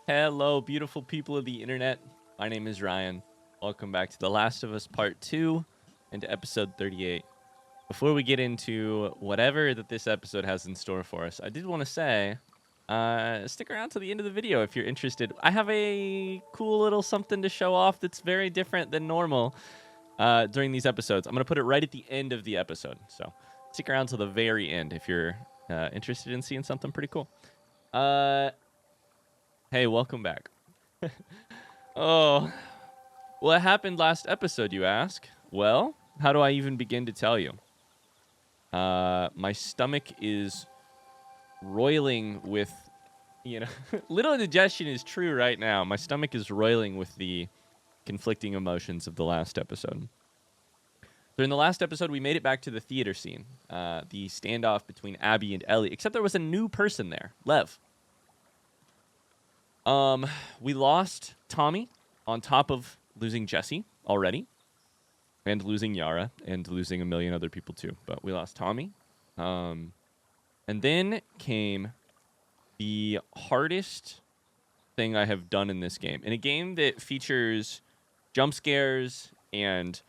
Hello, beautiful people of the internet. My name is Ryan. Welcome back to The Last of Us Part 2 and to episode 38. Before we get into whatever that this episode has in store for us, I did want to say, stick around to the end of the video if you're interested. I have a cool little something to show off that's very different than normal during these episodes. I'm going to put it right at the end of the episode, so stick around to the very end if you're interested in seeing something pretty cool. Hey, welcome back. Oh, what happened last episode, you ask? Well, how do I even begin to tell you? My stomach is roiling with, little indigestion is true right now. My stomach is roiling with the conflicting emotions of the last episode. During the last episode, we made it back to the theater scene, the standoff between Abby and Ellie, except there was a new person there, Lev. We lost Tommy on top of losing Jesse already, and losing Yara, and losing a million other people too. But we lost Tommy. And then came the hardest thing I have done in this game. In a game that features jump scares and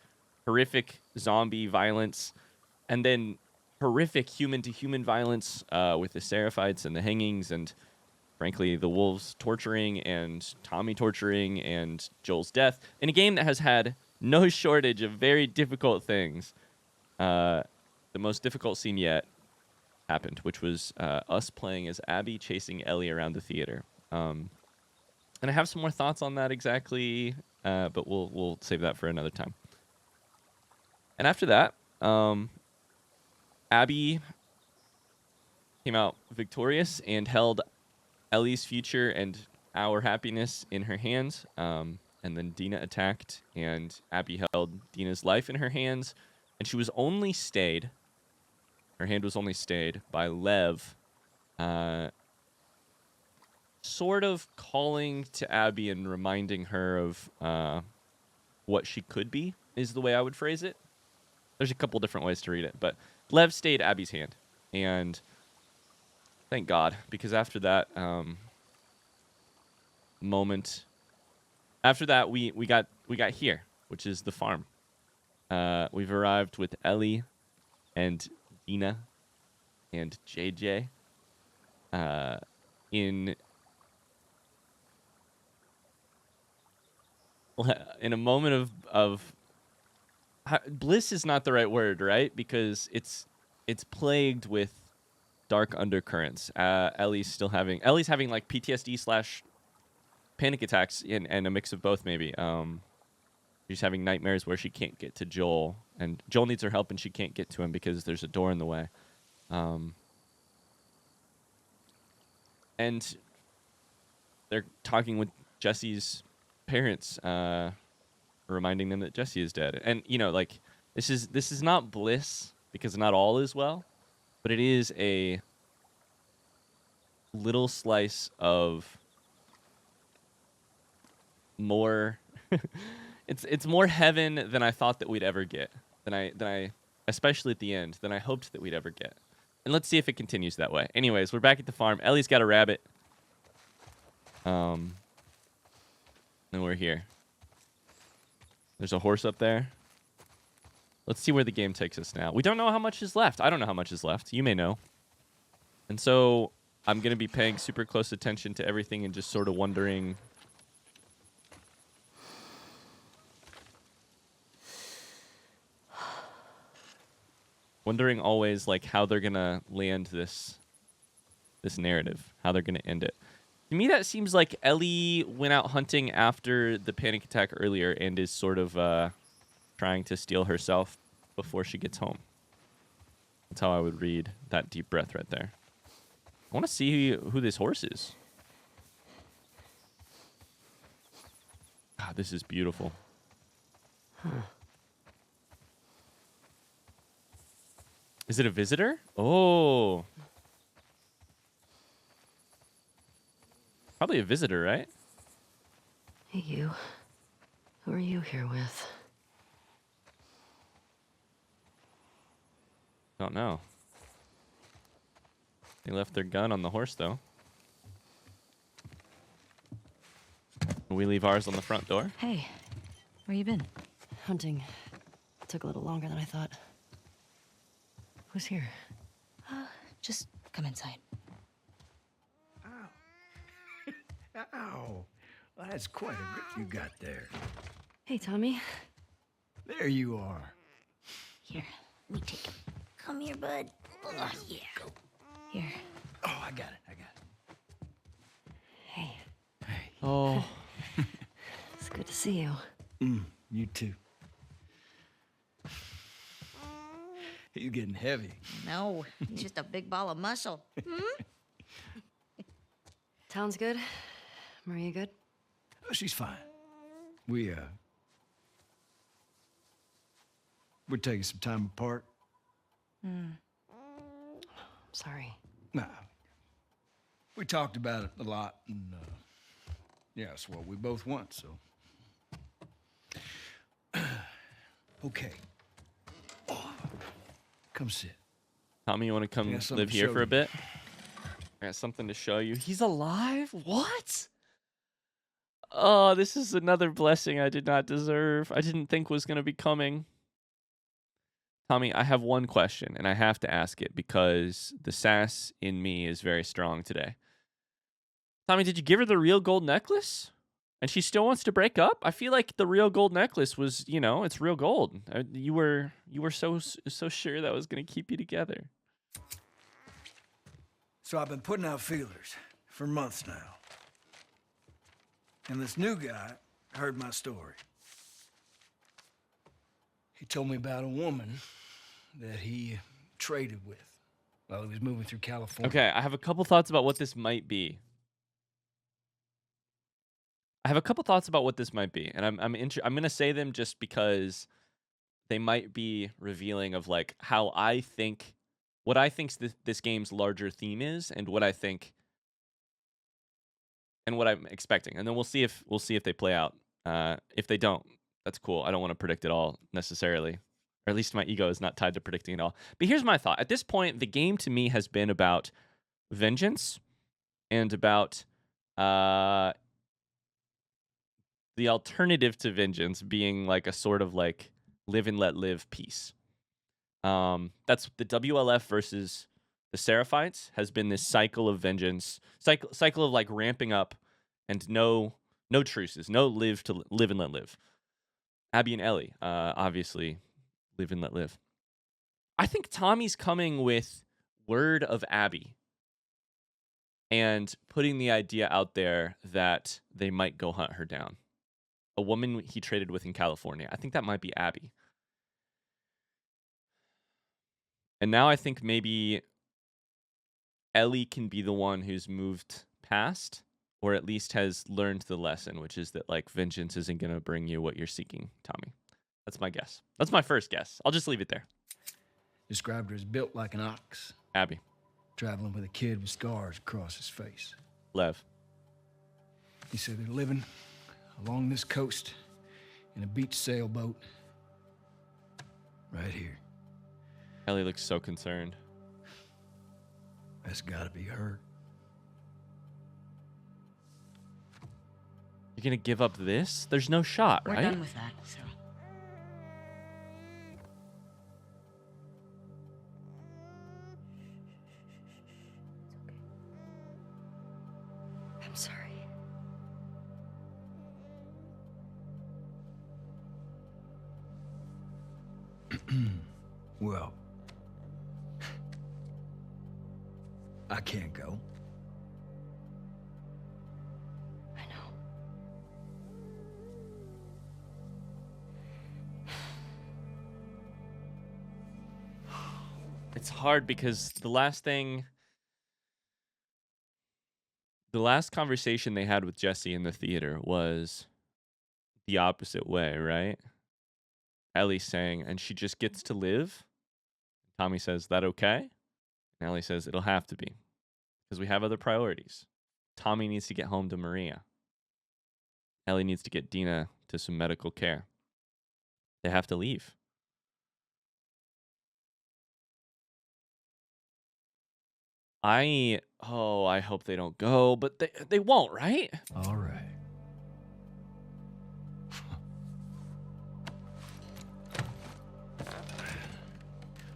horrific zombie violence, and then horrific human-to-human violence with the Seraphites and the hangings and frankly, the wolves torturing and Tommy torturing and Joel's death. In a game that has had no shortage of very difficult things. The most difficult scene yet happened, which was us playing as Abby chasing Ellie around the theater. And I have some more thoughts on that exactly, but we'll save that for another time. And after that, Abby came out victorious and held Ellie's future and our happiness in her hands. And then Dina attacked, and Abby held Dina's life in her hands. And she was only stayed, her hand was only stayed by Lev, sort of calling to Abby and reminding her of what she could be, is the way I would phrase it. There's a couple different ways to read it, but Lev stayed Abby's hand. And thank God, because after that moment, after that we got here, which is the farm. We've arrived with Ellie and Dina and JJ in a moment of bliss is not the right word, right? Because it's plagued with dark undercurrents. Ellie's having like PTSD / panic attacks and a mix of both maybe. She's having nightmares where she can't get to Joel, and Joel needs her help and she can't get to him because there's a door in the way. And they're talking with Jesse's parents, reminding them that Jesse is dead. And like this is not bliss because not all is well, but it is a little slice of more it's more heaven than I thought that we'd ever get, than I especially at the end, than I hoped that we'd ever get. And let's see if it continues that way. Anyways, we're back at the farm. Ellie's got a rabbit. And we're here. There's a horse up there. Let's see where the game takes us now. We don't know how much is left. I don't know how much is left. You may know. And so I'm going to be paying super close attention to everything and just sort of wondering always like how they're going to land this narrative, how they're going to end it. To me, that seems like Ellie went out hunting after the panic attack earlier and is sort of trying to steal herself before she gets home. That's how I would read that deep breath right there. I want to see who this horse is. God, this is beautiful. Is it a visitor? Oh. Probably a visitor, right? Hey, you. Who are you here with? Don't know. They left their gun on the horse, though. We leave ours on the front door. Hey, where you been? Hunting. Took a little longer than I thought. Who's here? Just come inside. Ow. Well, that's quite a grip you got there. Hey, Tommy. There you are. Here, let me take him. Come here, bud. Oh, yeah. Here. Oh, I got it. Hey, Hey. Oh, it's good to see you. You too. He's getting heavy. No, he's just a big ball of muscle. Town's good? Maria good? Oh, she's fine. We're taking some time apart. I'm sorry. Nah. We talked about it a lot, and yeah, it's what we both want, so. Okay. Oh, come sit. Tommy, you want to come I got something live to here show for a you. bit? I got something to show you. He's alive? What? Oh, this is another blessing I did not deserve. I didn't think was going to be coming. Tommy, I have one question, and I have to ask it because the sass in me is very strong today. Tommy, did you give her the real gold necklace? And she still wants to break up? I feel like the real gold necklace was, you know, it's real gold. You were so sure that was going to keep you together. So I've been putting out feelers for months now. And this new guy heard my story. He told me about a woman that he traded with while he was moving through California. Okay, I have a couple thoughts about what this might be. And I'm going to say them just because they might be revealing of like how I think, what I think this game's larger theme is, and what I think, and what I'm expecting, and then we'll see if they play out. If they don't, that's cool. I don't want to predict it all necessarily, or at least my ego is not tied to predicting it all. But here's my thought: at this point, the game to me has been about vengeance and about the alternative to vengeance being like a sort of like live and let live piece. That's the WLF versus the Seraphites has been this cycle of vengeance, cycle of like ramping up, and no truces, no live and let live. Abby and Ellie, obviously, live and let live. I think Tommy's coming with word of Abby and putting the idea out there that they might go hunt her down. A woman he traded with in California. I think that might be Abby. And now I think maybe Ellie can be the one who's moved past, or at least has learned the lesson, which is that like vengeance isn't going to bring you what you're seeking, Tommy. That's my guess. That's my first guess. I'll just leave it there. Described her as built like an ox, Abby. traveling with a kid with scars across his face. Lev. He said they're living along this coast in a beach sailboat right here. Ellie looks so concerned. That's gotta be her. You're going to give up this? There's no shot, We're right? done with that, so. I'm sorry. Well, I can't go. I know. It's hard because the last conversation they had with Jesse in the theater was the opposite way, right? Ellie saying, and she just gets to live. Tommy says, that okay? And Ellie says, it'll have to be because we have other priorities. Tommy needs to get home to Maria. Ellie needs to get Dina to some medical care. They have to leave. I hope they don't go, but they won't, right? All right.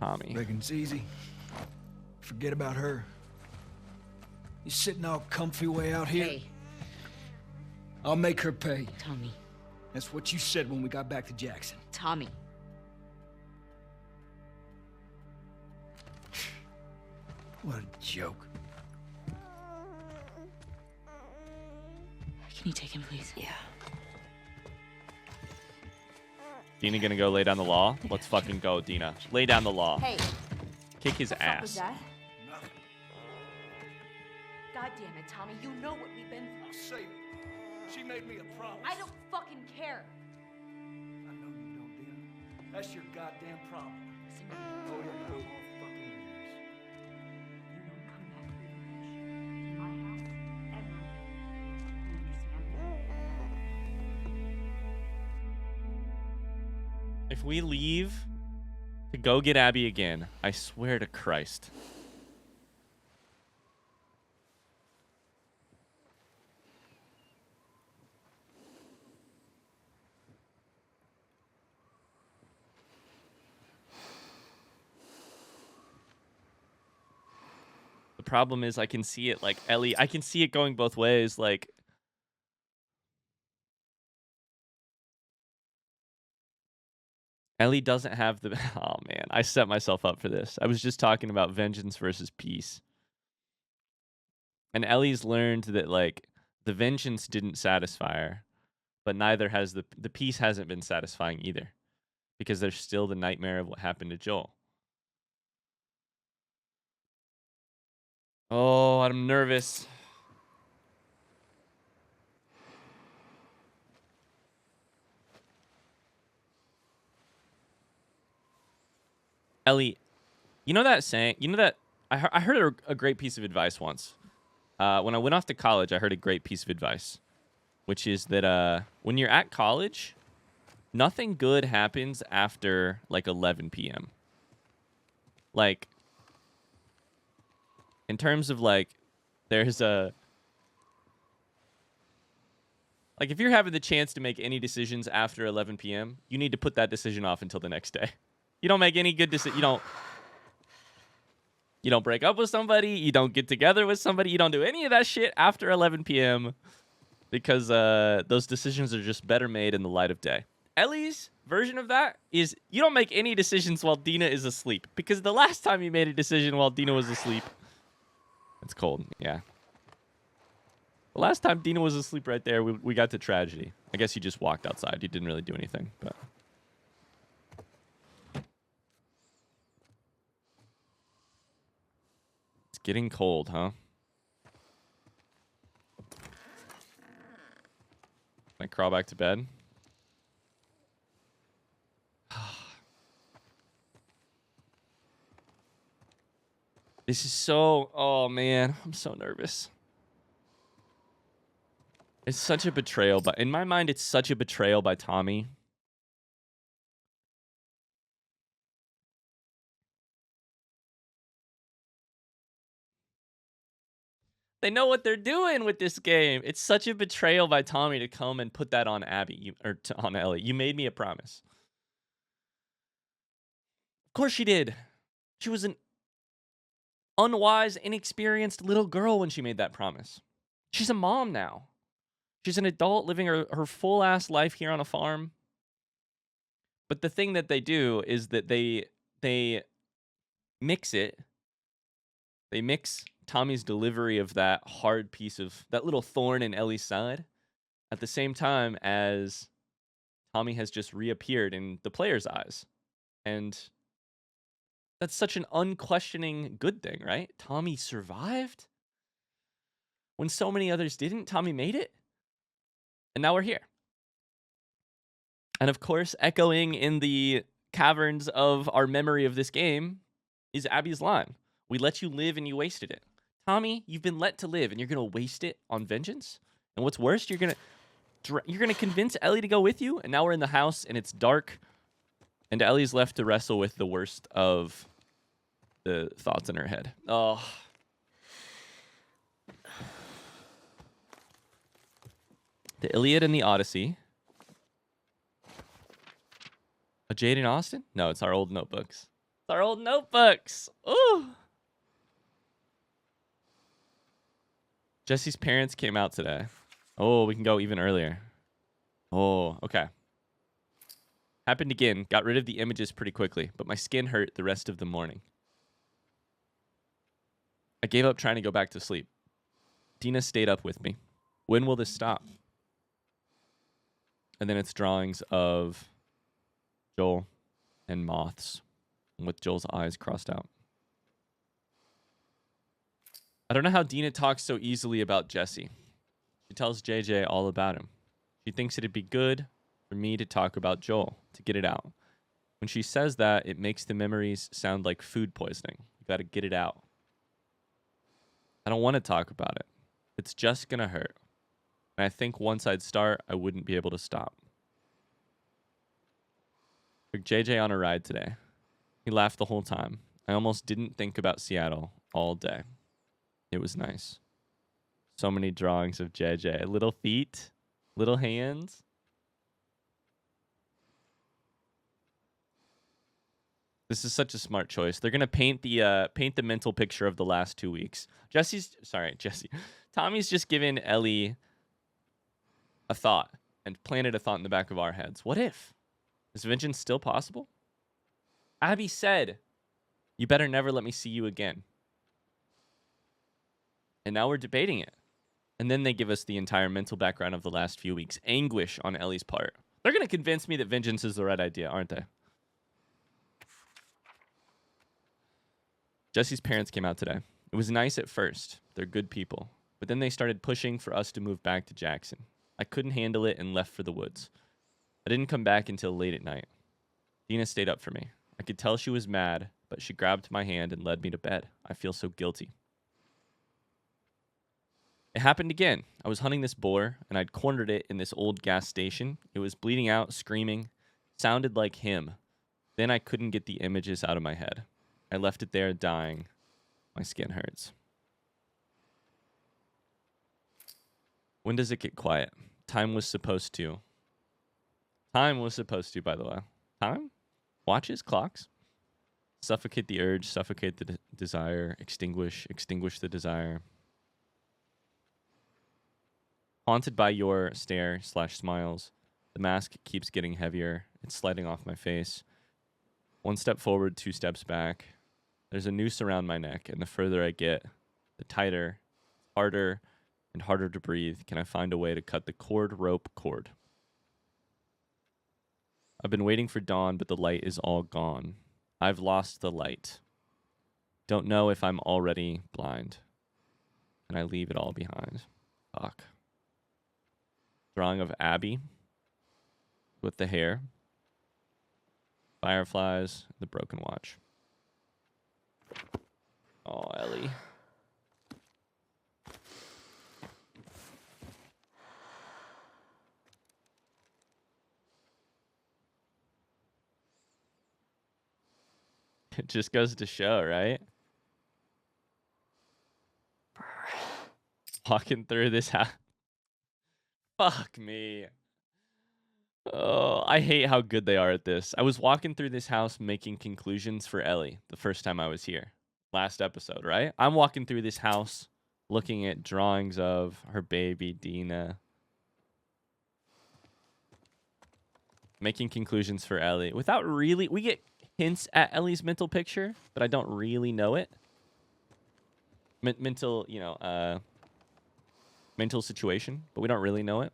Tommy. Reckon it's easy. Forget about her. You sitting all comfy way out here? Hey, I'll make her pay. Tommy. That's what you said when we got back to Jackson. Tommy. What a joke. Can you take him, please? Yeah. Dina gonna go lay down the law? Let's fucking go, Dina. Lay down the law. Hey, Kick his what the fuck was ass. that? Nothing. God damn it, Tommy. You know what we've been through. I'll save it. She made me a promise. I don't fucking care. I know you don't, Dina. That's your goddamn problem. Listen to me. Oh, yeah, all fucking years. You don't come back here to my house ever. You understand? If we leave to go get Abby again, I swear to Christ. The problem is I can see it like Ellie. I can see it going both ways. Like, Ellie doesn't have the... Oh, man. I set myself up for this. I was just talking about vengeance versus peace. And Ellie's learned that, like, the vengeance didn't satisfy her, but neither has the peace hasn't been satisfying either, because there's still the nightmare of what happened to Joel. Oh, I'm nervous. Ellie, you know that saying? You know that I heard a great piece of advice once. When I went off to college, I heard a great piece of advice, which is that when you're at college, nothing good happens after like 11 p.m. Like, in terms of like, there's a... Like, if you're having the chance to make any decisions after 11 p.m., you need to put that decision off until the next day. You don't make any good decisions. You don't break up with somebody. You don't get together with somebody. You don't do any of that shit after 11 p.m. because those decisions are just better made in the light of day. Ellie's version of that is you don't make any decisions while Dina is asleep, because the last time you made a decision while Dina was asleep... It's cold, yeah. The last time Dina was asleep right there, we got to tragedy. I guess you just walked outside. You didn't really do anything, but... It's getting cold, huh? Can I crawl back to bed? This is so... Oh, man. I'm so nervous. It's such a betrayal, but in my mind, it's such a betrayal by Tommy. They know what they're doing with this game. It's such a betrayal by Tommy to come and put that on Abby, on Ellie. You made me a promise. Of course she did. She was an unwise, inexperienced little girl when she made that promise. She's a mom now. She's an adult living her full-ass life here on a farm. But the thing that they do is that they mix it. They mix Tommy's delivery of that hard piece of... that little thorn in Ellie's side at the same time as Tommy has just reappeared in the player's eyes. And that's such an unquestioning good thing, right? Tommy survived when so many others didn't. Tommy made it. And now we're here. And of course, echoing in the caverns of our memory of this game is Abby's line. We let you live and you wasted it. Tommy, you've been let to live and you're going to waste it on vengeance? And what's worse, you're going to convince Ellie to go with you? And now we're in the house and it's dark. And Ellie's left to wrestle with the worst of the thoughts in her head. Oh. The Iliad and the Odyssey. A Jade and Austen? No, it's our old notebooks. It's our old notebooks. Ooh. Jesse's parents came out today. Oh, we can go even earlier. Oh, okay. Happened again. Got rid of the images pretty quickly, but my skin hurt the rest of the morning. I gave up trying to go back to sleep. Dina stayed up with me. When will this stop? And then it's drawings of Joel and moths with Joel's eyes crossed out. I don't know how Dina talks so easily about Jesse. She tells JJ all about him. She thinks it'd be good for me to talk about Joel, to get it out. When she says that, it makes the memories sound like food poisoning. You gotta get it out. I don't want to talk about it. It's just gonna hurt. And I think once I'd start, I wouldn't be able to stop. Took JJ on a ride today. He laughed the whole time. I almost didn't think about Seattle all day. It was nice. So many drawings of JJ. Little feet, little hands. This is such a smart choice. They're gonna paint the mental picture of the last 2 weeks. Jesse. Tommy's just given Ellie a thought and planted a thought in the back of our heads. What if? Is vengeance still possible? Abby said, "You better never let me see you again." And now we're debating it. And then they give us the entire mental background of the last few weeks. Anguish on Ellie's part. They're gonna convince me that vengeance is the right idea, aren't they? Jesse's parents came out today. It was nice at first. They're good people. But then they started pushing for us to move back to Jackson. I couldn't handle it and left for the woods. I didn't come back until late at night. Dina stayed up for me. I could tell she was mad, but she grabbed my hand and led me to bed. I feel so guilty. It happened again. I was hunting this boar, and I'd cornered it in this old gas station. It was bleeding out, screaming. Sounded like him. Then I couldn't get the images out of my head. I left it there dying. My skin hurts. When does it get quiet? Time was supposed to. Time was supposed to, by the way. Time? Watches? Clocks? Suffocate the urge, suffocate the desire, extinguish the desire. Haunted by your stare/smiles. The mask keeps getting heavier. It's sliding off my face. 1 step forward, 2 steps back. There's a noose around my neck, and the further I get, the tighter, harder, and harder to breathe. Can I find a way to cut the rope cord? I've been waiting for dawn, but the light is all gone. I've lost the light. Don't know if I'm already blind. And I leave it all behind. Fuck. Drawing of Abby with the hair. Fireflies, the broken watch. Oh, Ellie. It just goes to show, right? Walking through this house. Fuck me. Oh, I hate how good they are at this. I was walking through this house making conclusions for Ellie the first time I was here. Last episode, right? I'm walking through this house looking at drawings of her baby, Dina. Making conclusions for Ellie. Without really... We get hints at Ellie's mental picture, but I don't really know it. Mental, you know, mental situation, but we don't really know it.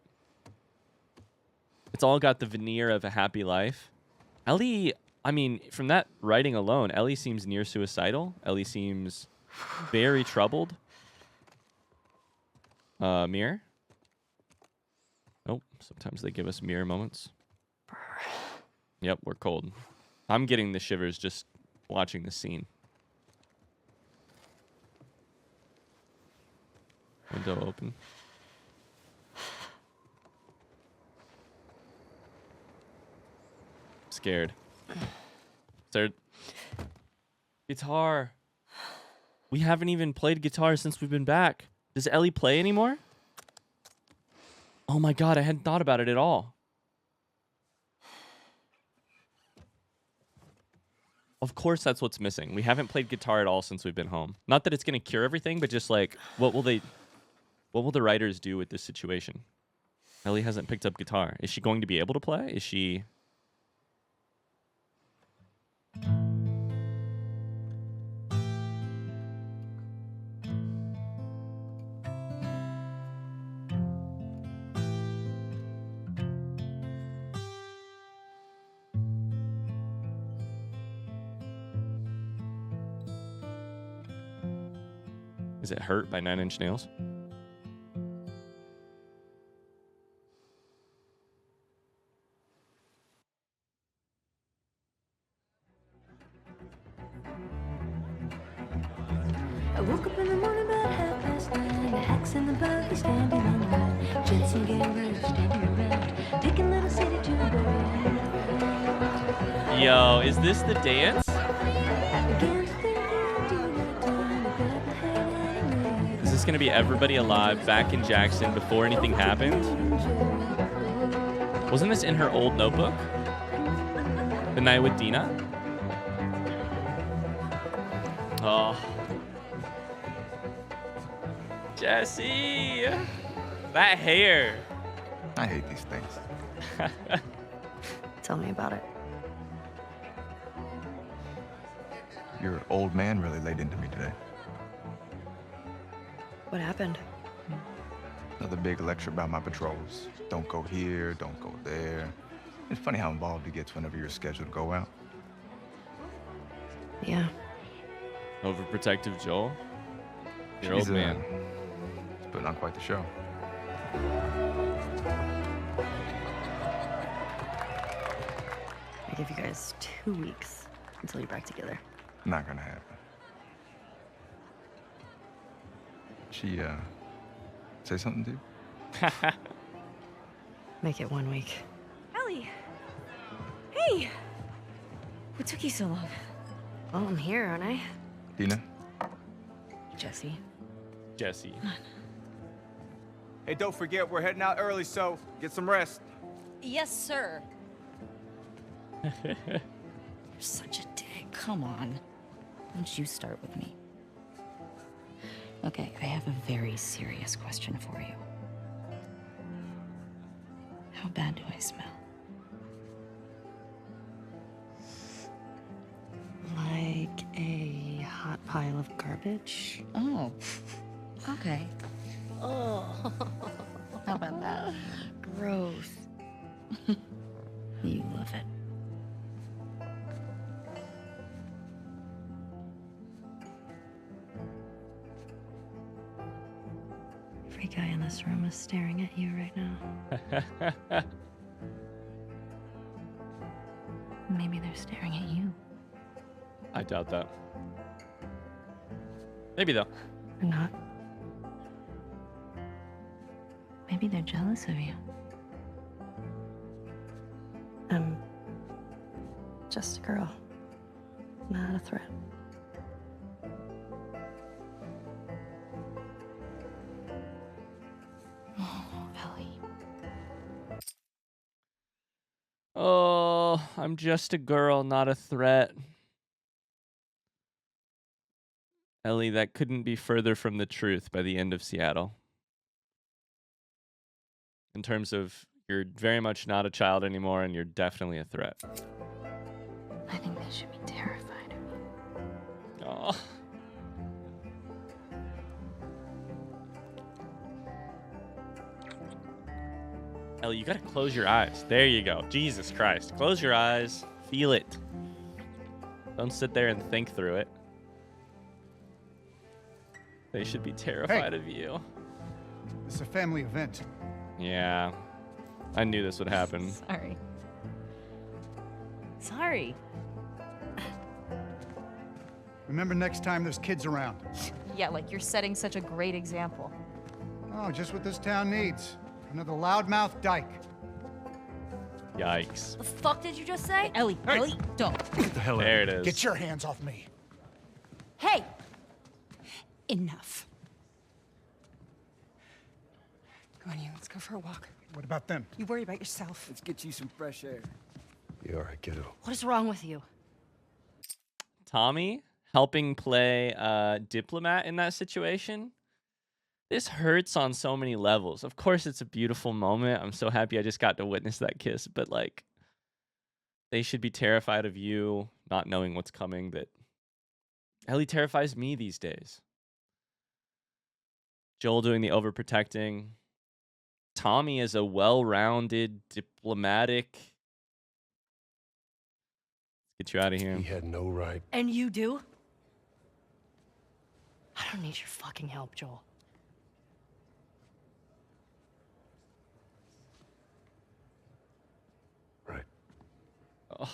It's all got the veneer of a happy life. Ellie, I mean, from that writing alone, Ellie seems near suicidal. Ellie seems very troubled. Mirror. Oh, sometimes they give us mirror moments. Yep, we're cold. I'm getting the shivers just watching the scene. Window open. Scared. Third. Guitar. We haven't even played guitar since we've been back. Does Ellie play anymore? Oh my god, I hadn't thought about it at all. Of course, that's what's missing. We haven't played guitar at all since we've been home. Not that it's going to cure everything, but just like, what will the writers do with this situation? Ellie hasn't picked up guitar. Is she going to be able to play? Is she... Is it Hurt by 9 Inch Nails? I woke up in the morning about 9:30. The hacks in the buggy standing on the right. Jensen gamblers standing around. Picking little city to the Yo, is this the dance? I began to think I'd do that time to grab my hand and Is this going to be everybody alive back in Jackson before anything happened? Wasn't this in her old notebook? The night with Dina? Oh. Jesse! That hair! I hate these things. Tell me about it. Your old man really laid into me today. What happened? Another big lecture about my patrols. Don't go here, don't go there. It's funny how involved he gets whenever you're scheduled to go out. Yeah. Overprotective Joel? Your He's old man. He's putting on quite the show. I give you guys 2 weeks until you're back together. Not gonna happen. She, say something to you? Make it 1 week. Ellie! Hey! What took you so long? Well, I'm here, aren't I? Dina? Jesse. Jesse. Hey, don't forget, we're heading out early, so get some rest. Yes, sir. You're such a dick. Come on. Don't you start with me. Okay, I have a very serious question for you. How bad do I smell? Like a hot pile of garbage? Oh, okay. Oh, how about that? Gross. You love it. Every guy in this room is staring at you right now. Maybe they're staring at you. I doubt that. Maybe though. Or not. Maybe they're jealous of you. I'm just a girl, not a threat. Oh, Ellie. Oh, I'm just a girl, not a threat. Ellie, that couldn't be further from the truth by the end of Seattle. In terms of, you're very much not a child anymore, and you're definitely a threat. I think they should be terrified of you. Oh. Ellie, you gotta close your eyes. There you go. Jesus Christ. Close your eyes. Feel it. Don't sit there and think through it. They should be terrified of you. It's a family event. Yeah. I knew this would happen. Sorry. Sorry. Remember next time there's kids around. Yeah, like you're setting such a great example. Oh, just what this town needs. Another loudmouth dyke. Yikes. The fuck did you just say? Ellie, Ellie, don't. Get the hell There it is. Get your hands off me. Hey! Enough. Come on, you. Let's go for a walk. What about them? You worry about yourself. Let's get you some fresh air. You all right, kiddo? What is wrong with you? Tommy helping play diplomat in that situation. This hurts on so many levels. Of course, it's a beautiful moment. I'm so happy I just got to witness that kiss. But like, they should be terrified of you not knowing what's coming. That Ellie terrifies me these days. Joel doing the overprotecting. Tommy is a well-rounded, diplomatic. Get you out of here. He had no right. And you do? I don't need your fucking help, Joel. Right. Oh.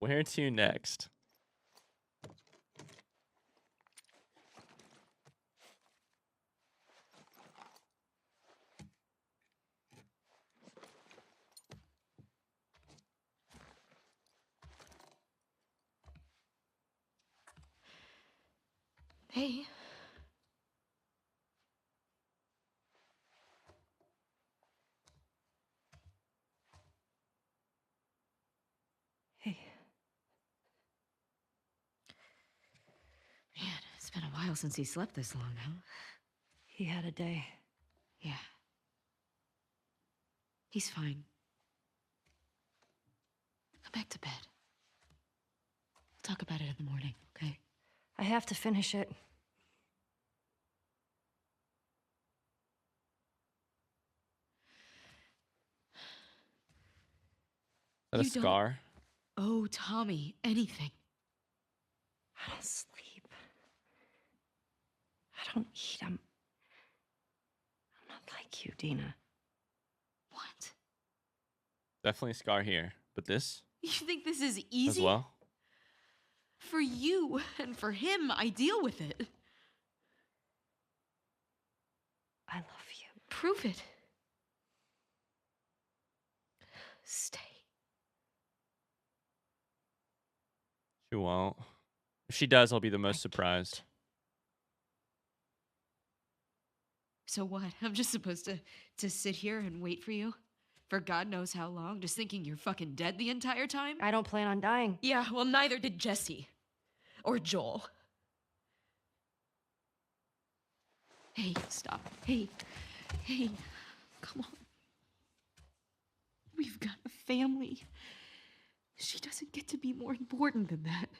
Where to next? Hey. Hey. Man, it's been a while since he slept this long, huh? He had a day. Yeah. He's fine. Go back to bed. We'll talk about it in the morning, okay? I have to finish it. Is that a You don't- scar? Oh, Tommy, anything. I don't sleep. I don't eat. I'm not like you, Dina. What? Definitely a scar here. But this You think this is easy? as well? For you and for him, I deal with it. I love you. Prove it. Stay. She won't. If she does, I'll be the most surprised. So what? I'm just supposed to sit here and wait for you? For God knows how long, just thinking you're fucking dead the entire time? I don't plan on dying. Yeah, well, neither did Jesse. Or Joel. Hey, stop. Hey, come on. We've got a family. She doesn't get to be more important than that.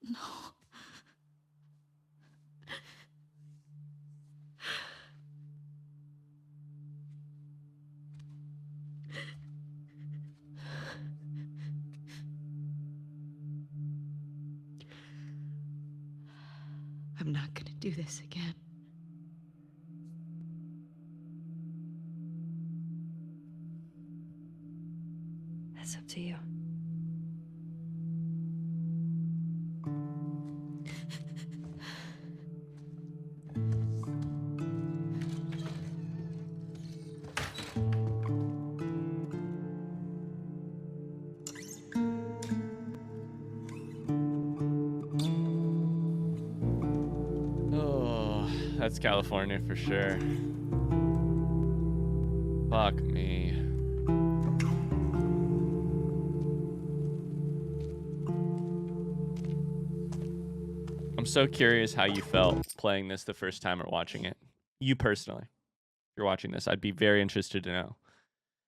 No. I'm not gonna do this again. That's up to you. Oh, that's California for sure. Fuck me. I'm so curious how you felt playing this the first time or watching it. You personally. If you're watching this, I'd be very interested to know.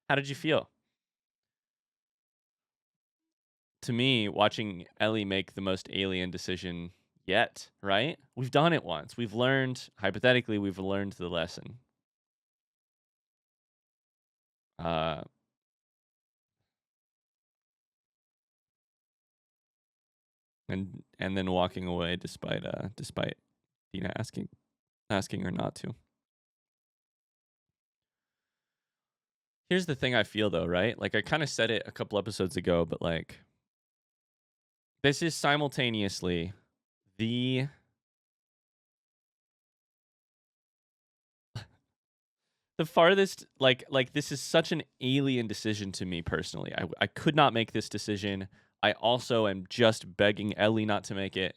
How did you feel? To me, watching Ellie make the most alien decision yet, right? We've done it once. We've learned, hypothetically, we've learned the lesson. And then walking away despite Dina asking her not to. Here's the thing I feel though, right? Like I kind of said it a couple episodes ago, but like this is simultaneously the the farthest, like this is such an alien decision to me personally. I could not make this decision. I also am just begging Ellie not to make it.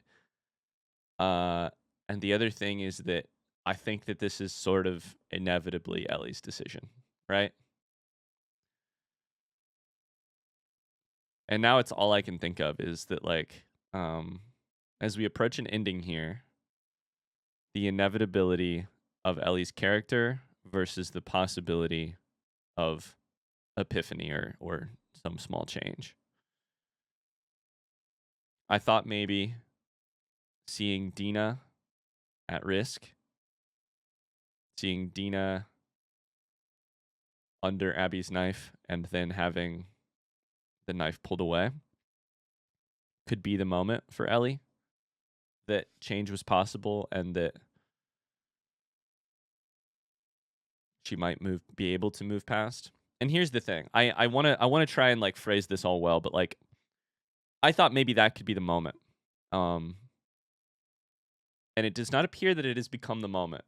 And the other thing is that I think that this is sort of inevitably Ellie's decision, right? And now it's all I can think of is that, like, as we approach an ending here, the inevitability of Ellie's character versus the possibility of epiphany or some small change. I thought maybe seeing Dina at risk, seeing Dina under Abby's knife and then having the knife pulled away could be the moment for Ellie that change was possible and that she might be able to move past. And here's the thing. I want to try and like phrase this all well, but like I thought maybe that could be the moment. And it does not appear that it has become the moment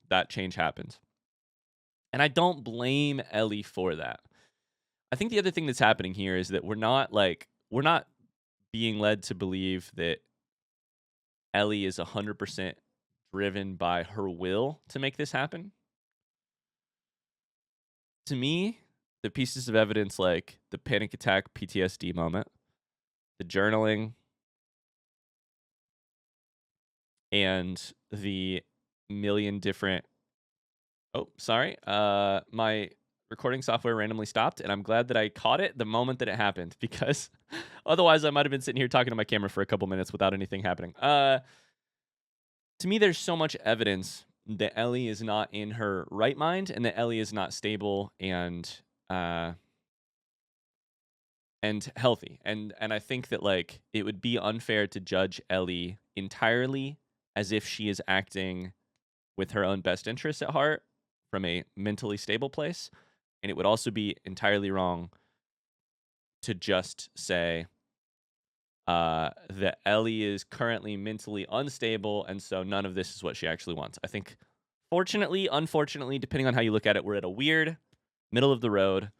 that change happens. And I don't blame Ellie for that. I think the other thing that's happening here is that we're not being led to believe that Ellie is 100% driven by her will to make this happen. To me, the pieces of evidence like the panic attack PTSD moment, the journaling, and the million different... Oh, sorry. My recording software randomly stopped, and I'm glad that I caught it the moment that it happened, because otherwise I might have been sitting here talking to my camera for a couple minutes without anything happening. To me, there's so much evidence that Ellie is not in her right mind and that Ellie is not stable and healthy. And I think that like it would be unfair to judge Ellie entirely as if she is acting with her own best interests at heart from a mentally stable place. And it would also be entirely wrong to just say that Ellie is currently mentally unstable, and so none of this is what she actually wants. I think, fortunately, unfortunately, depending on how you look at it, we're at a weird middle of the road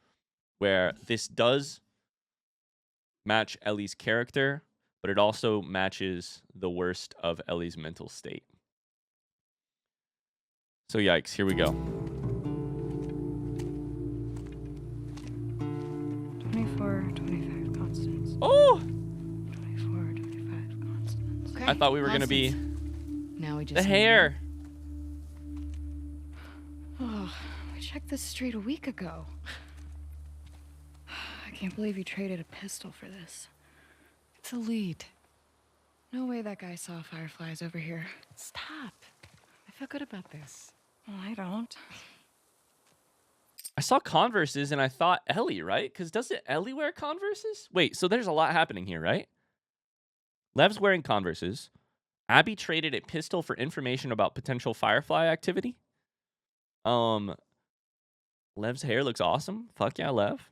where this does match Ellie's character, but it also matches the worst of Ellie's mental state. So yikes, here we go. 24, 25 constants. Oh! 24, 25 constants. Okay, I thought we were going to be now we just the hair. Oh, we checked this street a week ago. I can't believe you traded a pistol for this. It's a lead. No way that guy saw fireflies over here. Stop. I feel good about this. Well, I don't. I saw Converses and I thought Ellie, right? Because doesn't Ellie wear Converses? Wait, so there's a lot happening here, right? Lev's wearing Converses. Abby traded a pistol for information about potential firefly activity. Lev's hair looks awesome. Fuck yeah, Lev.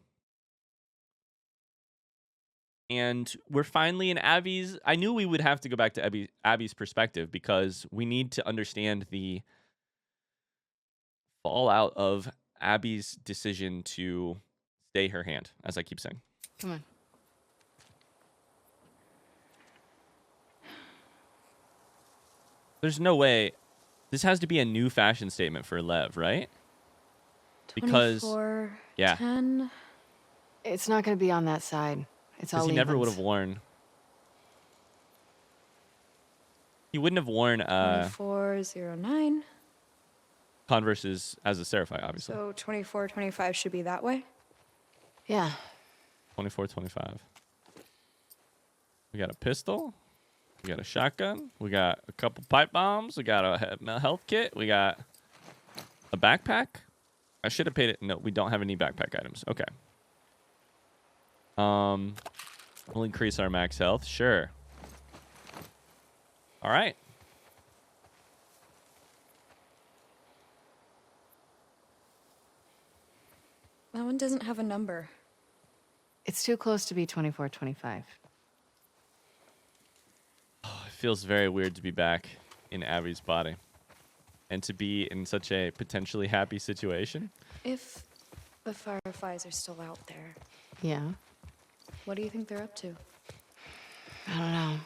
And we're finally in Abby's... I knew we would have to go back to Abby's perspective because we need to understand the fallout of Abby's decision to stay her hand, as I keep saying. Come on. There's no way. This has to be a new fashion statement for Lev, right? Because 24, yeah, 10. It's not going to be on that side. It's all because he never would evens. have worn. He wouldn't have worn 2409. Converses as a Seraphite, obviously. So 24, 25 should be that way? Yeah. 24, 25. We got a pistol. We got a shotgun. We got a couple pipe bombs. We got a health kit. We got a backpack. I should have paid it. No, we don't have any backpack items. Okay. We'll increase our max health. Sure. All right. That one doesn't have a number. It's too close to be 24, 25. It feels very weird to be back in Abby's body. and to be in such a potentially happy situation. If the fireflies are still out there, Yeah. what do you think they're up to? I don't know.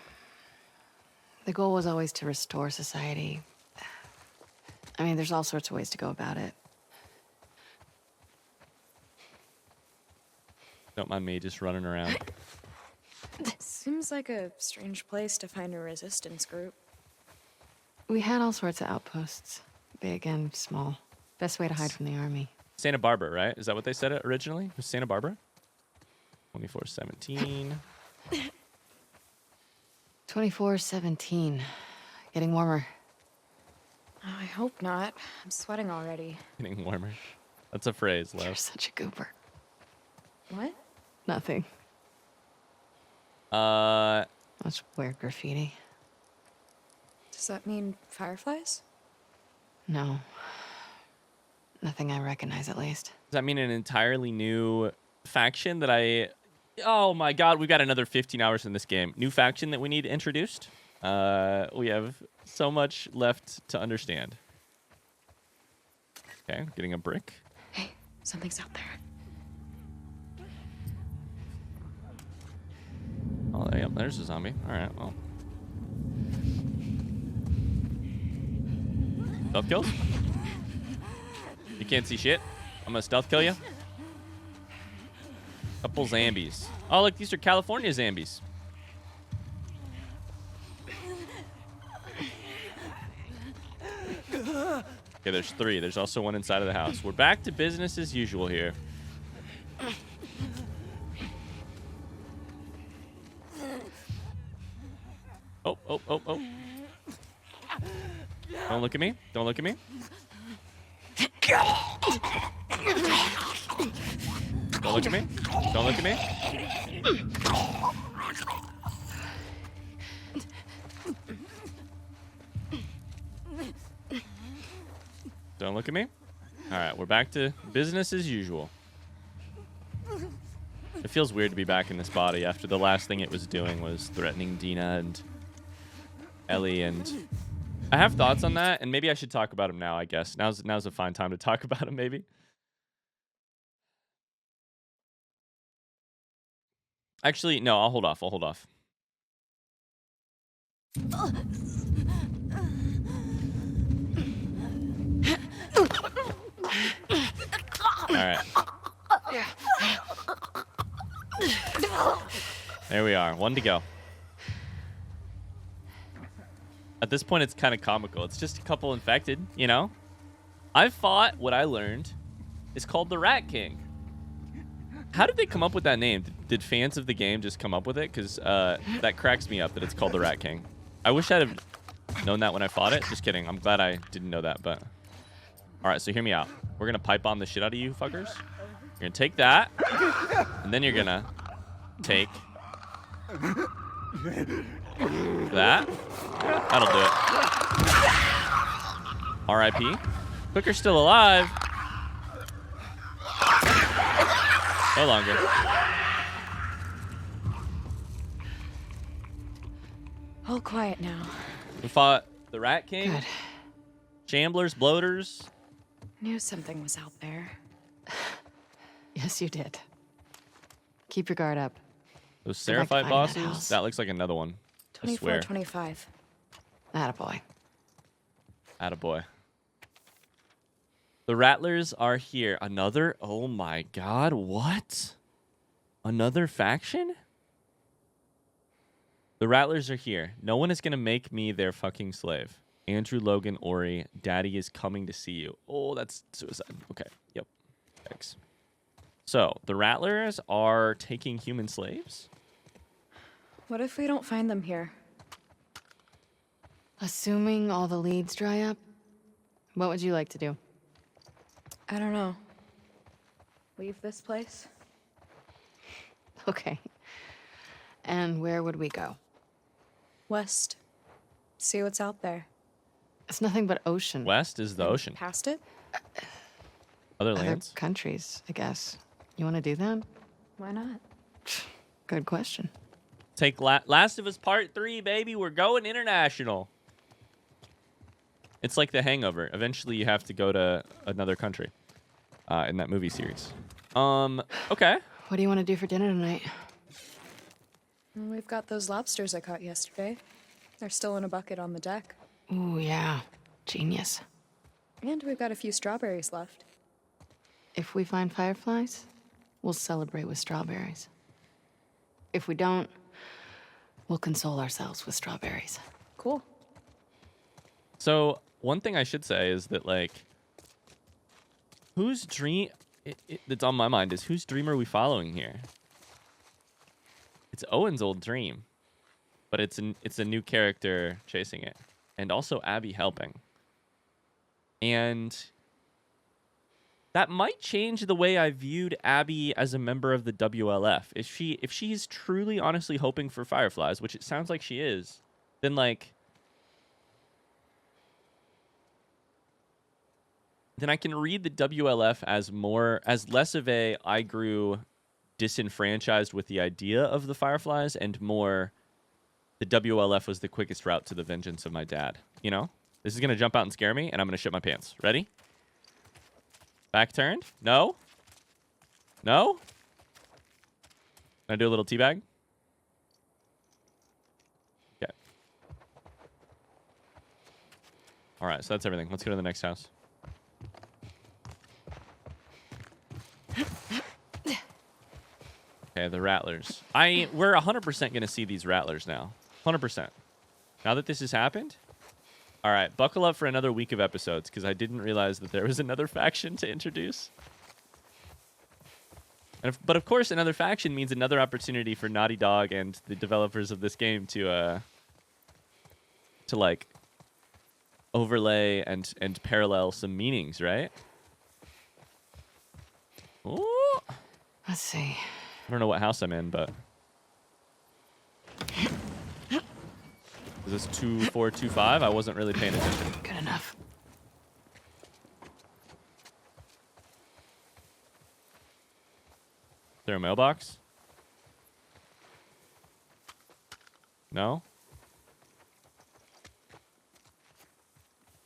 The goal was always to restore society. I mean, there's all sorts of ways to go about it. Don't mind me just running around. Seems like a strange place to find a resistance group. We had all sorts of outposts, big and small. Best way to hide from the army. Santa Barbara, right? Is that what they said it originally? It was Santa Barbara? 2417. 24/17. Getting warmer. Oh, I hope not. I'm sweating already. Getting warmer. That's a phrase, You're love. such a goober. What? Nothing. That's weird graffiti. Does that mean fireflies? No. Nothing I recognize, at least. Does that mean an entirely new faction that I... Oh my god, we've got another 15 hours in this game. New faction that we need introduced. We have so much left to understand. Okay, getting a brick. Hey, something's out there. Oh, yep, there's a zombie. All right, well. Stealth kills? You can't see shit. I'm gonna stealth kill you. Couple zombies. Oh, look, these are California zombies. Okay, there's 3. There's also one inside of the house. We're back to business as usual here. Oh, oh, oh, oh. Don't look at me. Don't look at me. Don't look at me. Don't look at me. Don't look at me. All right, we're back to business as usual. It feels weird to be back in this body after the last thing it was doing was threatening Dina and Ellie, and I have thoughts on that, and maybe I should talk about him now, I guess. Now's a fine time to talk about him, maybe. Actually, no, I'll hold off. I'll hold off. All right. There we are. 1 to go. At this point, it's kind of comical. It's just a couple infected, you know? I fought what I learned is called the Rat King. How did they come up with that name? Did fans of the game just come up with it? Because that cracks me up that it's called the Rat King. I wish I'd have known that when I fought it. Just kidding. I'm glad I didn't know that, but... All right, so hear me out. We're going to pipe bomb the shit out of you fuckers. You're going to take that, and then you're going to take that. That'll do it. R.I.P. Cooker's still alive. No longer. All quiet now. We fought the Rat King. Good. Shamblers, bloaters. Knew something was out there. Yes, you did. Keep your guard up. Those Go back to Seraphite fighting that bosses. house. That looks like another one. I swear. 24-25. Attaboy. Attaboy. The Rattlers are here. Another? Oh my god, what? Another faction? The Rattlers are here. No one is going to make me their fucking slave. Andrew, Logan, Ori, Daddy is coming to see you. Oh, that's suicide. Okay, yep. Thanks. So, the Rattlers are taking human slaves? What if we don't find them here? Assuming all the leads dry up, what would you like to do? I don't know. Leave this place? Okay. And where would we go? West. See what's out there. It's nothing but ocean. West is the ocean. Past it? Other Other lands? countries, I guess. You want to do that? Why not? Good question. Take Last of Us Part 3, baby. We're going international. It's like The Hangover. Eventually, you have to go to another country in that movie series. Okay. What do you want to do for dinner tonight? We've got those lobsters I caught yesterday. They're still in a bucket on the deck. Ooh, yeah. Genius. And we've got a few strawberries left. If we find fireflies, we'll celebrate with strawberries. If we don't, we'll console ourselves with strawberries. Cool. So one thing I should say is that, like, whose dream that's on my mind is whose dream are we following here? It's Owen's old dream, but it's a new character chasing it, and also Abby helping. And that might change the way I viewed Abby as a member of the WLF. If she's truly honestly hoping for fireflies, which it sounds like she is, then like then I can read the WLF as less of a I grew disenfranchised with the idea of the fireflies and more the WLF was the quickest route to the vengeance of my dad. You know? This is going to jump out and scare me, and I'm going to shit my pants. Ready? Back turned? No? No? Can I do a little teabag? Okay. All right, so that's everything. Let's go to the next house. Okay, the rattlers. We're 100% going to see these rattlers now. 100%. Now that this has happened. All right, buckle up for another week of episodes because I didn't realize that there was another faction to introduce. But of course, another faction means another opportunity for Naughty Dog and the developers of this game to like overlay and parallel some meanings, right? Ooh. Let's see. I don't know what house I'm in, but is this 2425? I wasn't really paying attention. Good enough. Is there a mailbox? No?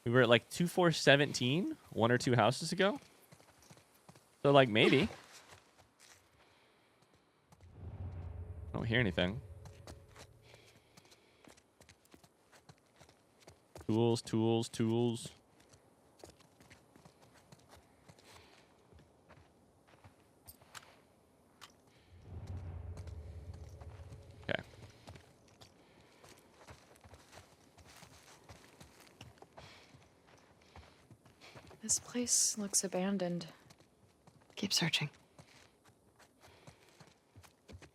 We were at like 2417 one or two houses ago. So like maybe. I don't hear anything. Tools, tools, tools. Okay. This place looks abandoned. Keep searching.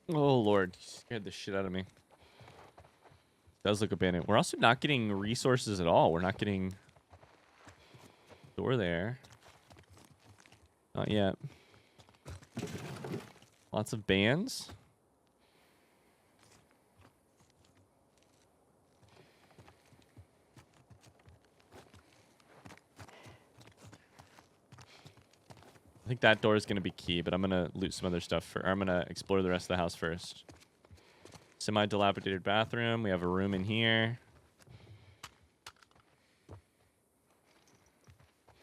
Oh, Lord. You scared the shit out of me. Does look abandoned. We're also not getting resources at all. We're not getting door there. Not yet. Lots of bands. I think that door is going to be key, but I'm going to loot some other stuff. I'm going to explore the rest of the house first. Semi-dilapidated bathroom. We have a room in here.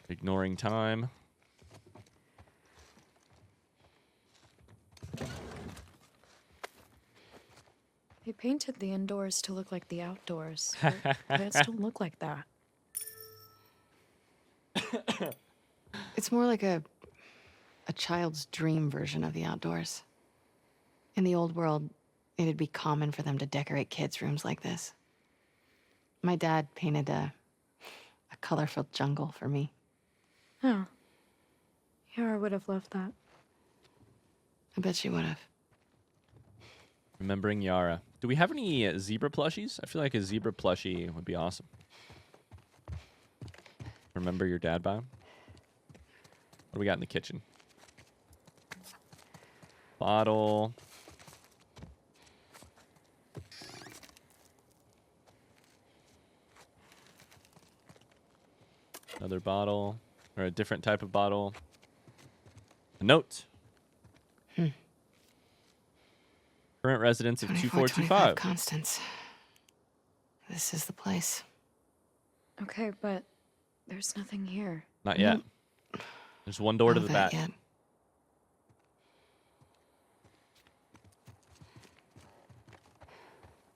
Ignoring time. They painted the indoors to look like the outdoors. But it don't look like that. It's more like a child's dream version of the outdoors. In the old world, it'd be common for them to decorate kids' rooms like this. My dad painted a colorful jungle for me. Oh. Yara would have loved that. I bet she would have. Remembering Yara. Do we have any zebra plushies? I feel like a zebra plushie would be awesome. Remember your dad by him? What do we got in the kitchen? Bottle. Another bottle. Or a different type of bottle. A note. Current residence of 2425. Constance. This is the place. Okay, but There's nothing here. Not yet. There's one door to the back. Yet.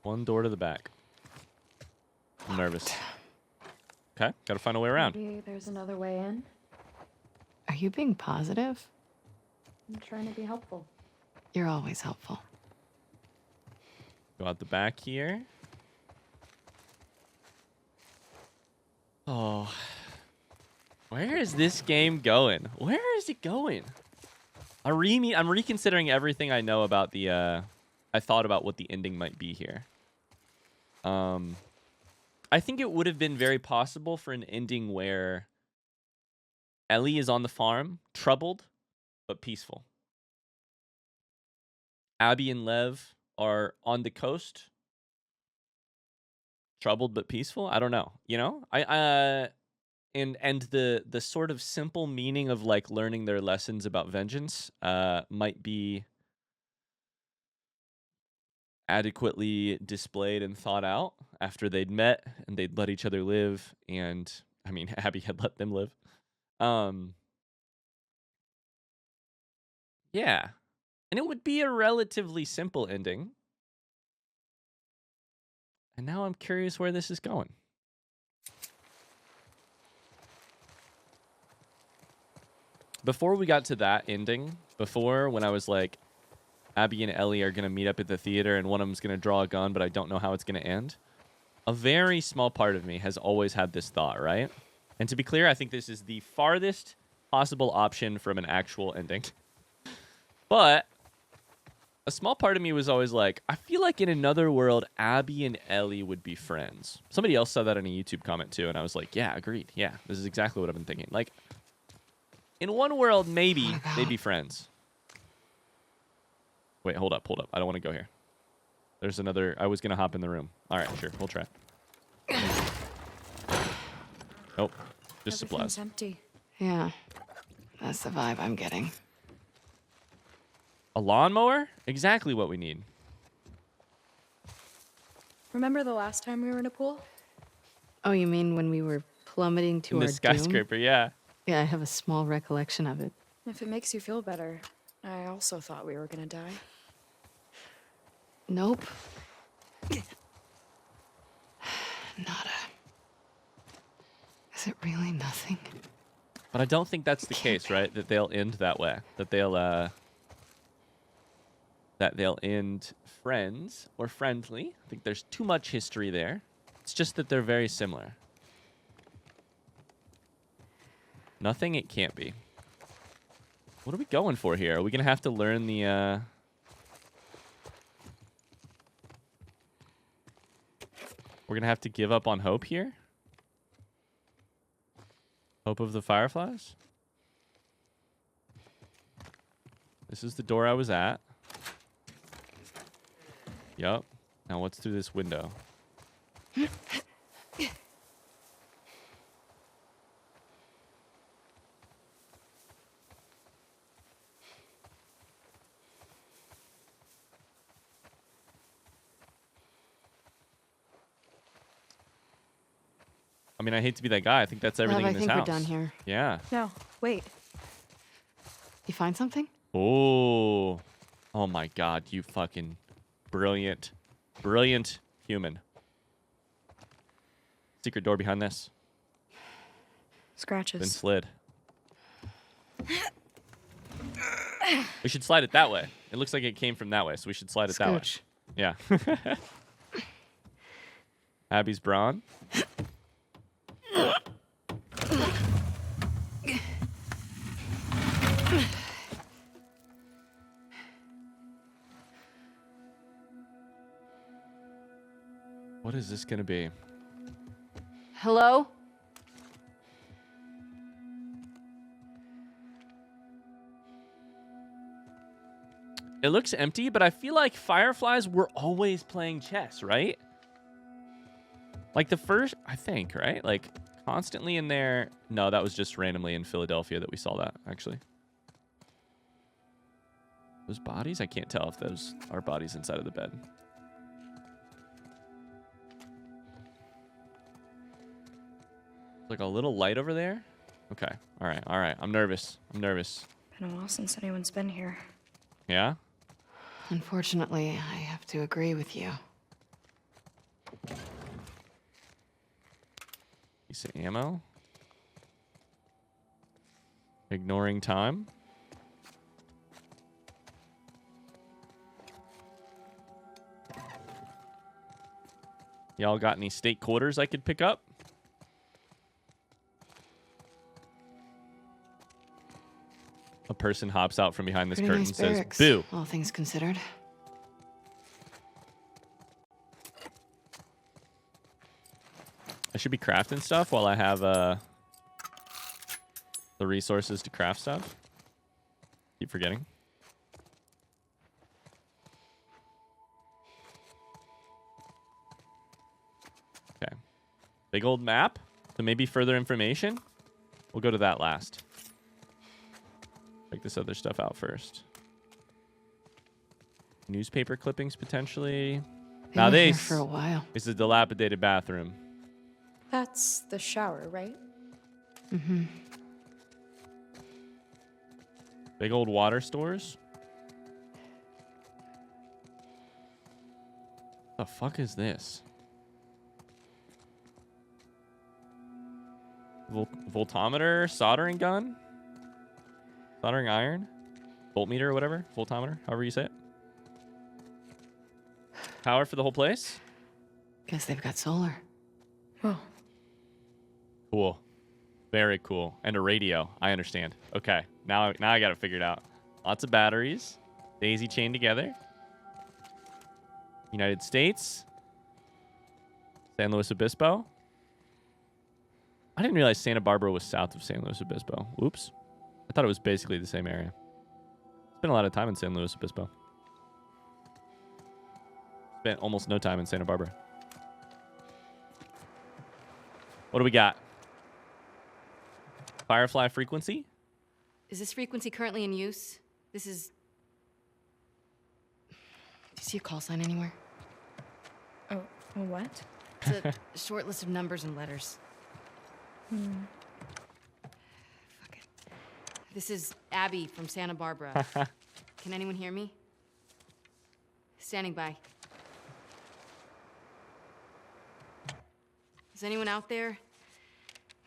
One door to the back. I'm nervous. Okay, gotta find a way around. Maybe there's another way in. Are you being positive? I'm trying to be helpful. You're always helpful. Go out the back here. Oh. Where is this game going? Where is it going? I'm reconsidering everything I know about the, I thought about what the ending might be here. I think it would have been very possible for an ending where Ellie is on the farm, troubled, but peaceful. Abby and Lev are on the coast, troubled but peaceful. I don't know. You know, and the sort of simple meaning of like learning their lessons about vengeance might be adequately displayed and thought out after they'd met and they'd let each other live. And I mean, Abby had let them live. Yeah. And it would be a relatively simple ending. And now I'm curious where this is going. Before we got to that ending, when I was like, Abby and Ellie are going to meet up at the theater and one of them's going to draw a gun, but I don't know how it's going to end. A very small part of me has always had this thought, right? And to be clear, I think this is the farthest possible option from an actual ending. But a small part of me was always like, I feel like in another world, Abby and Ellie would be friends. Somebody else said that in a YouTube comment too, and I was like, yeah, agreed. Yeah, this is exactly what I've been thinking. Like, in one world, maybe they'd be friends. Wait, hold up. I don't want to go here. There's another... I was going to hop in the room. All right, sure. We'll try. Nope. Just supplies. Empty. Yeah. That's the vibe I'm getting. A lawnmower? Exactly what we need. Remember the last time we were in a pool? Oh, you mean when we were plummeting to In our the skyscraper, yeah. Yeah, I have a small recollection of it. If it makes you feel better, I also thought we were gonna die. Nope. Nada. Is it really nothing? But I don't think that's the case, right? That they'll end that way. That they'll end friends or friendly. I think there's too much history there. It's just that they're very similar. Nothing it can't be. What are we going for here? Are we going to have to learn the... We're going to have to give up on hope here? Hope of the Fireflies? This is the door I was at. Yup. Now what's through this window? I mean, I hate to be that guy. I think that's everything in this house. I think we're done here. Yeah. No, wait. You find something? Oh. Oh my god, you fucking brilliant human. Secret door behind this. Scratches. Then slid. We should slide it that way. It looks like it came from that way, so we should slide it that way. Yeah. Abby's brawn. What is this gonna be? Hello? It looks empty, but I feel like Fireflies were always playing chess, right? Like the first, I think, right? Like constantly in there. No, that was just randomly in Philadelphia that we saw that, actually. Those bodies? I can't tell if those are bodies inside of the bed. Like a little light over there. Okay. All right. All right. I'm nervous. I'm nervous. Been a while since anyone's been here. Yeah? Unfortunately, I have to agree with you. Piece of ammo. Ignoring time. Y'all got any state quarters I could pick up? A person hops out from behind this Pretty curtain nice and says, barracks, "Boo." all things considered. I should be crafting stuff while I have the resources to craft stuff. Keep forgetting. Okay. Big old map. So maybe further information. We'll go to that last. Check this other stuff out first. Newspaper clippings potentially. Been Now here this for a while. is a dilapidated bathroom. That's the shower, right? Mm-hmm. Big old water stores. The fuck is this? Voltometer, soldering gun, soldering iron, voltmeter or whatever, voltometer, however you say it. Power for the whole place. Guess they've got solar. Oh. Cool, very cool, and a radio. I understand. Okay, now I got it figured out. Lots of batteries, daisy chained together. United States, San Luis Obispo. I didn't realize Santa Barbara was south of San Luis Obispo. Oops. I thought it was basically the same area. Spent a lot of time in San Luis Obispo. Spent almost no time in Santa Barbara. What do we got? Firefly frequency? Is this frequency currently in use? This is... Do you see a call sign anywhere? Oh, a what? It's a short list of numbers and letters. Fuck it. This is Abby from Santa Barbara. Can anyone hear me? Standing by. Is anyone out there?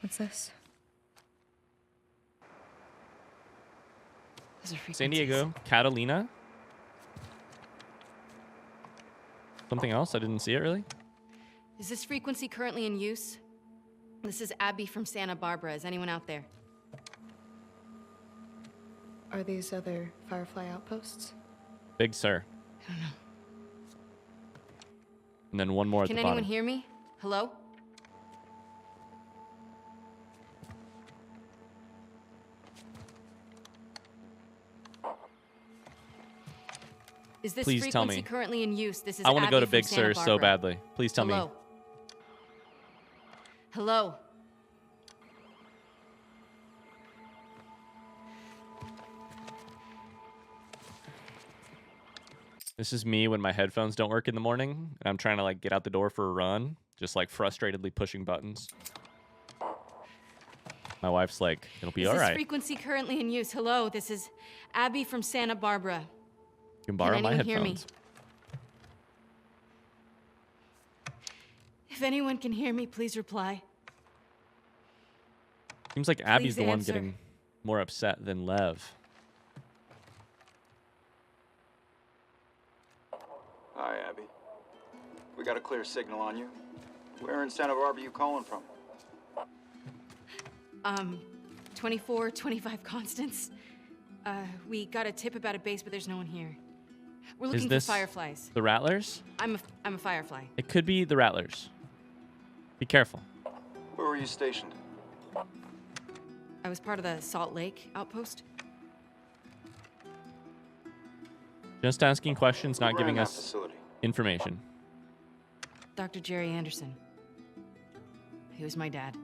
What's this? Those are San frequencies. Diego, Catalina. Something else? I didn't see it really. Is this frequency currently in use? This is Abby from Santa Barbara. Is anyone out there? Are these other Firefly outposts? Big Sur. I don't know. And then one more at Can the anyone bottom. hear me? Hello? Is this Please tell frequency me. currently in use? This is I want to Abby go to from Big Santa Sur so Barbara. badly. Please tell me. Hello? Hello? This is me when my headphones don't work in the morning and I'm trying to like get out the door for a run, just like frustratedly pushing buttons. My wife's like, "It'll be all Is this right. frequency currently in use? Hello, this is Abby from Santa Barbara. You can borrow my anyone hear me? headphones." If anyone can hear me, please reply. Seems like Abby's Please the one answer. getting more upset than Lev. Hi, Abby. We got a clear signal on you. Where in Santa Barbara you calling from? 2425 Constance. We got a tip about a base, but there's no one here. We're Is looking this for fireflies. the Rattlers? I'm a firefly. It could be the Rattlers. Be careful. Where were you stationed? I was part of the Salt Lake outpost. Just asking questions, not Who giving ran that us facility? information. Dr. Jerry Anderson. He was my dad.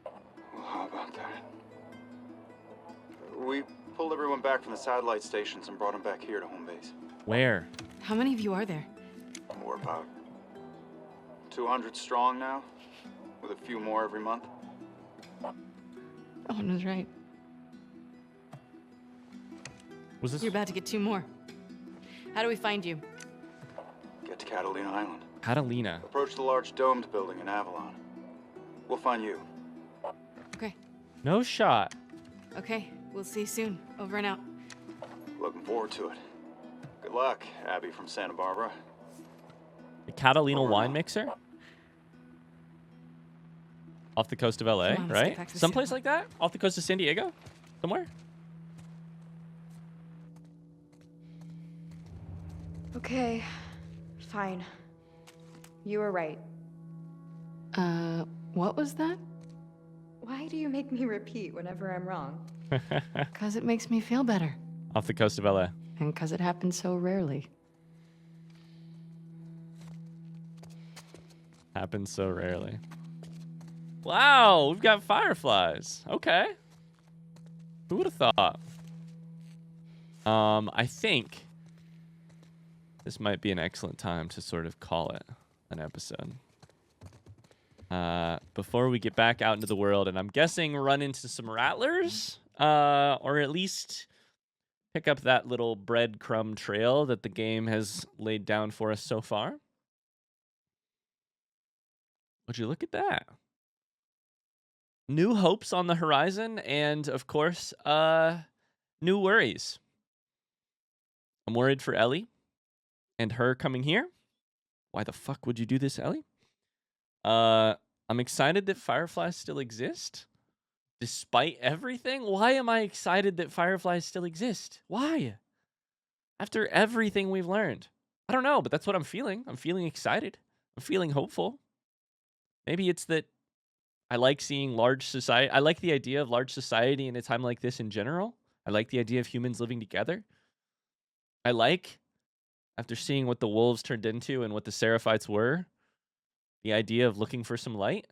Well, how about that? We pulled everyone back from the satellite stations and brought them back here to home base. Where? How many of you are there? We're about 200 strong now. with a few more every month. Owen was right. Was this? You're about to get 2 more. How do we find you? Get to Catalina Island. Catalina. Approach the large domed building in Avalon. We'll find you. Okay. No shot. Okay. We'll see you soon. Over and out. Looking forward to it. Good luck, Abby from Santa Barbara. The Catalina wine mixer? Off the coast of LA, Come on, let's get right? back to the Someplace cinema. like that? Off the coast of San Diego? Somewhere? Okay, fine. You were right. What was that? Why do you make me repeat whenever I'm wrong? Because it makes me feel better. Off the coast of LA. And because it happens so rarely. Happens so rarely. Wow, we've got fireflies. Okay. Who would have thought? I think this might be an excellent time to sort of call it an episode. Before we get back out into the world, and I'm guessing run into some rattlers, or at least pick up that little breadcrumb trail that the game has laid down for us so far. Would you look at that? New hopes on the horizon, and of course, new worries. I'm worried for Ellie and her coming here. Why the fuck would you do this, Ellie? I'm excited that fireflies still exist. Despite everything, why am I excited that fireflies still exist? Why? After everything we've learned. I don't know, but that's what I'm feeling. I'm feeling excited. I'm feeling hopeful. Maybe it's that I like seeing large society. I like the idea of large society in a time like this in general. I like the idea of humans living together. I like, after seeing what the wolves turned into and what the Seraphites were, the idea of looking for some light.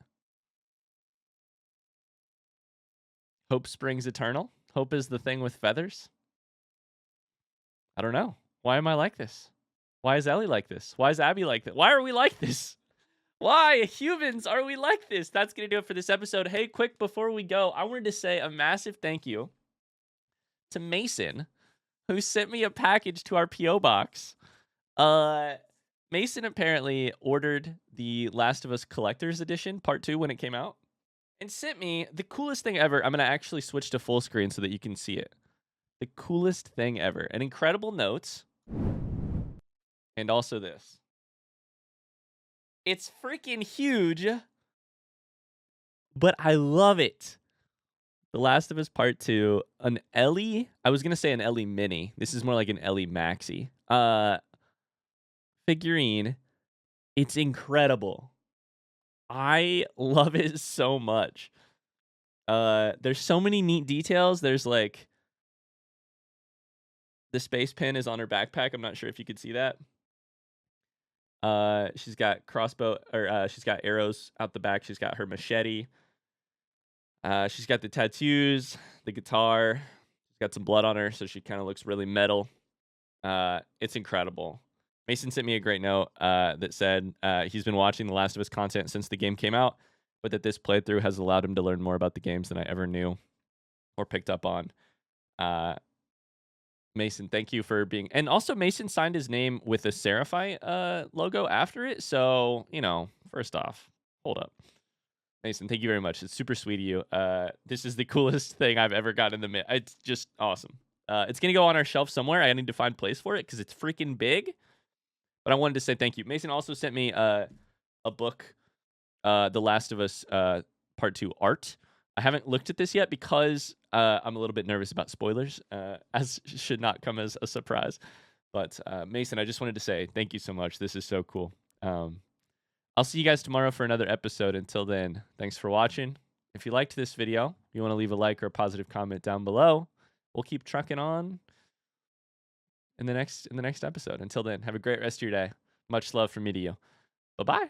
Hope springs eternal. Hope is the thing with feathers. I don't know. Why am I like this? Why is Ellie like this? Why is Abby like this? Why are we like this? Why, humans, are we like this? That's going to do it for this episode. Hey, quick, before we go, I wanted to say a massive thank you to Mason, who sent me a package to our P.O. box. Mason apparently ordered the Last of Us Collector's Edition, Part 2, when it came out, and sent me the coolest thing ever. I'm going to actually switch to full screen so that you can see it. The coolest thing ever. An incredible notes. And also this. It's freaking huge, but I love it. The Last of Us Part 2, an Ellie. I was going to say an Ellie Mini. This is more like an Ellie Maxi. Figurine. It's incredible. I love it so much. There's so many neat details. There's like the space pin is on her backpack. I'm not sure if you could see that. She's got she's got arrows out the back. She's got her machete. She's got the tattoos, the guitar. She's got some blood on her, so she kind of looks really metal. It's incredible. Mason sent me a great note that said he's been watching The Last of Us content since the game came out, but that this playthrough has allowed him to learn more about the games than I ever knew or picked up on. Mason, thank you for being... And also, Mason signed his name with a Seraphite logo after it. So, you know, first off, hold up. Mason, thank you very much. It's super sweet of you. This is the coolest thing I've ever gotten in the... It's just awesome. It's going to go on our shelf somewhere. I need to find a place for it because it's freaking big. But I wanted to say thank you. Mason also sent me a book, The Last of Us Part 2 art. I haven't looked at this yet because I'm a little bit nervous about spoilers, as should not come as a surprise. But Mason, I just wanted to say thank you so much. This is so cool. I'll see you guys tomorrow for another episode. Until then, thanks for watching. If you liked this video, you want to leave a like or a positive comment down below. We'll keep trucking on in the next episode. Until then, have a great rest of your day. Much love from me to you. Bye-bye.